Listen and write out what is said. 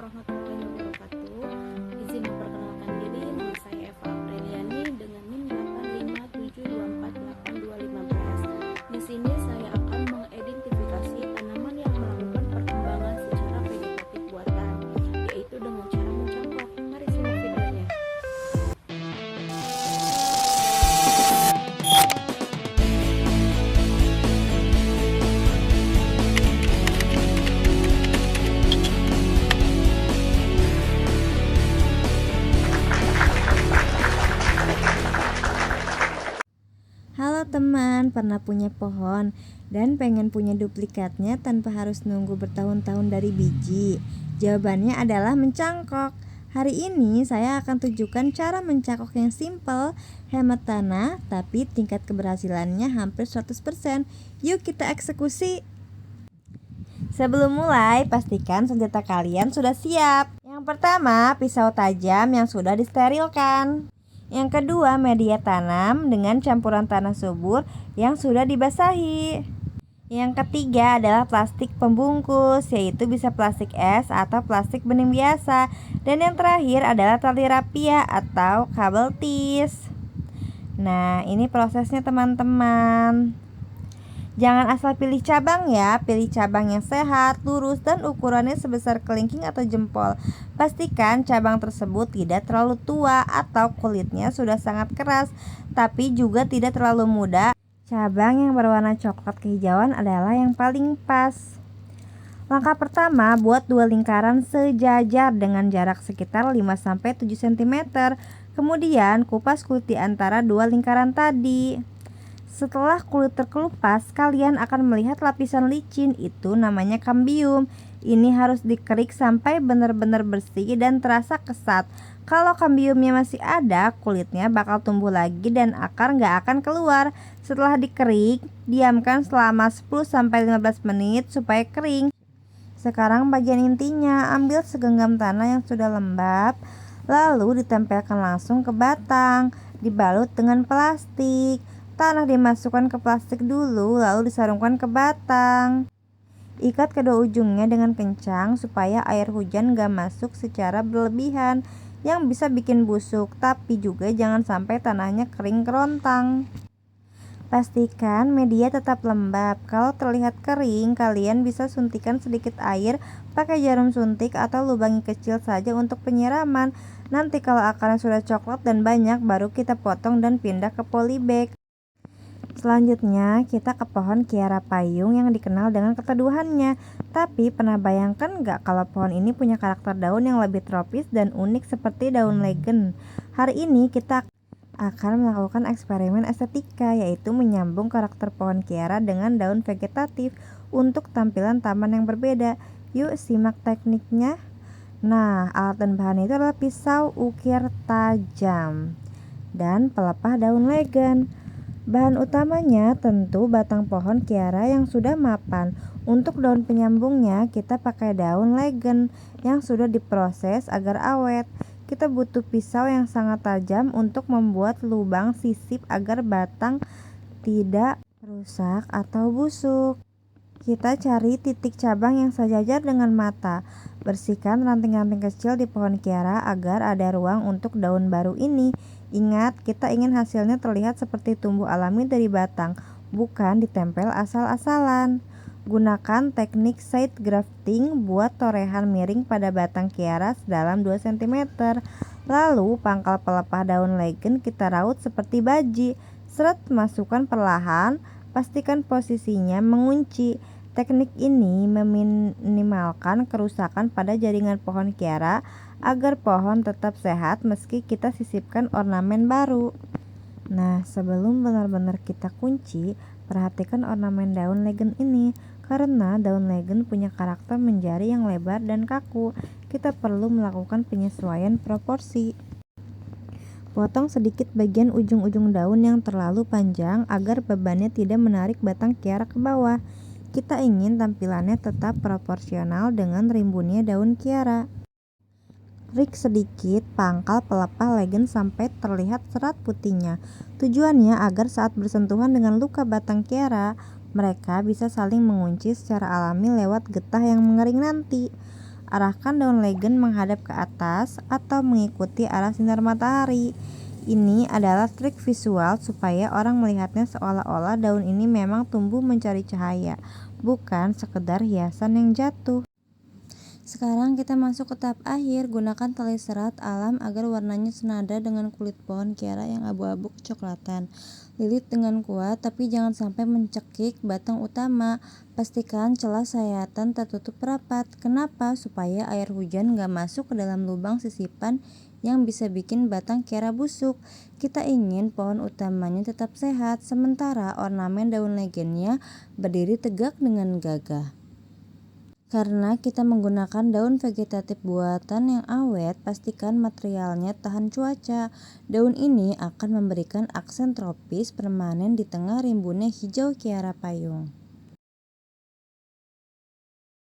warahmatullahi wabarakatuh. Izin memperkenalkan diri, nama saya Eva Apriliani dengan NIM 857248215. Di sini saya akan mengidentifikasi tanaman yang melakukan perkembangan secara vegetatif buatan, yaitu dengan cara mencangkok. Mari simak videonya. Halo teman, pernah punya pohon dan pengen punya duplikatnya tanpa harus nunggu bertahun-tahun dari biji? Jawabannya adalah mencangkok. Hari ini saya akan tunjukkan cara mencangkok yang simple, hemat tanah, tapi tingkat keberhasilannya hampir 100%. Yuk kita eksekusi. Sebelum mulai, pastikan senjata kalian sudah siap. Yang pertama, pisau tajam yang sudah disterilkan. Yang kedua, media tanam dengan campuran tanah subur yang sudah dibasahi. Yang ketiga adalah plastik pembungkus, yaitu bisa plastik es atau plastik bening biasa. Dan yang terakhir adalah tali rapia atau kabel tis. Nah, ini prosesnya teman-teman. Jangan asal pilih cabang ya, pilih cabang yang sehat, lurus, dan ukurannya sebesar kelingking atau jempol. Pastikan cabang tersebut tidak terlalu tua atau kulitnya sudah sangat keras, tapi juga tidak terlalu muda. Cabang yang berwarna coklat kehijauan adalah yang paling pas. Langkah pertama, buat dua lingkaran sejajar dengan jarak sekitar 5-7 cm. Kemudian kupas kulit di antara dua lingkaran tadi. Setelah kulit terkelupas, kalian akan melihat lapisan licin, itu namanya kambium. Ini harus dikerik sampai benar-benar bersih dan terasa kesat. Kalau kambiumnya masih ada, kulitnya bakal tumbuh lagi dan akar nggak akan keluar. Setelah dikerik, diamkan selama 10-15 menit supaya kering. Sekarang bagian intinya, ambil segenggam tanah yang sudah lembab, lalu ditempelkan langsung ke batang, dibalut dengan plastik. Tanah dimasukkan ke plastik dulu, lalu disarungkan ke batang. Ikat kedua ujungnya dengan kencang supaya air hujan gak masuk secara berlebihan yang bisa bikin busuk, tapi juga jangan sampai tanahnya kering kerontang. Pastikan media tetap lembab. Kalau terlihat kering, kalian bisa suntikan sedikit air pakai jarum suntik atau lubangi kecil saja untuk penyiraman. Nanti kalau akarnya sudah coklat dan banyak, baru kita potong dan pindah ke polybag. Selanjutnya kita ke pohon Kiara Payung yang dikenal dengan keteduhannya. Tapi pernah bayangkan nggak kalau pohon ini punya karakter daun yang lebih tropis dan unik seperti daun legend? Hari ini kita akan melakukan eksperimen estetika, yaitu menyambung karakter pohon Kiara dengan daun vegetatif untuk tampilan taman yang berbeda. Yuk simak tekniknya. Nah, alat dan bahan itu adalah pisau ukir tajam dan pelepah daun legend. Bahan utamanya tentu batang pohon Kiara yang sudah mapan. Untuk daun penyambungnya kita pakai daun legend yang sudah diproses agar awet. Kita butuh pisau yang sangat tajam untuk membuat lubang sisip agar batang tidak rusak atau busuk. Kita cari titik cabang yang sejajar dengan mata. Bersihkan ranting-ranting kecil di pohon Kiara agar ada ruang untuk daun baru ini. Ingat, kita ingin hasilnya terlihat seperti tumbuh alami dari batang, bukan ditempel asal-asalan. Gunakan teknik side grafting buat torehan miring pada batang Kiara sedalam 2 cm. Lalu pangkal pelepah daun legend kita raut seperti baji. Seret, masukkan perlahan, pastikan posisinya mengunci. Teknik ini meminimalkan kerusakan pada jaringan pohon Kiara agar pohon tetap sehat meski kita sisipkan ornamen baru. Nah, sebelum benar-benar kita kunci, perhatikan ornamen daun legend ini. Karena daun legend punya karakter menjari yang lebar dan kaku, kita perlu melakukan penyesuaian proporsi. Potong sedikit bagian ujung-ujung daun yang terlalu panjang agar bebannya tidak menarik batang Kiara ke bawah. Kita ingin tampilannya tetap proporsional dengan rimbunnya daun Kiara. Rik sedikit pangkal pelepah legend sampai terlihat serat putihnya. Tujuannya agar saat bersentuhan dengan luka batang Kiara, mereka bisa saling mengunci secara alami lewat getah yang mengering nanti. Arahkan daun legen menghadap ke atas atau mengikuti arah sinar matahari. Ini adalah trik visual supaya orang melihatnya seolah-olah daun ini memang tumbuh mencari cahaya, bukan sekedar hiasan yang jatuh. Sekarang kita masuk ke tahap akhir. Gunakan tali serat alam agar warnanya senada dengan kulit pohon kiara yang abu-abu kecoklatan. Lilit dengan kuat, tapi jangan sampai mencekik batang utama. Pastikan celah sayatan tertutup rapat. Kenapa? Supaya air hujan gak masuk ke dalam lubang sisipan yang bisa bikin batang kiara busuk. Kita ingin pohon utamanya tetap sehat, sementara ornamen daun legennya berdiri tegak dengan gagah. Karena kita menggunakan daun vegetatif buatan yang awet, pastikan materialnya tahan cuaca. Daun ini akan memberikan aksen tropis permanen di tengah rimbunnya hijau kiara payung.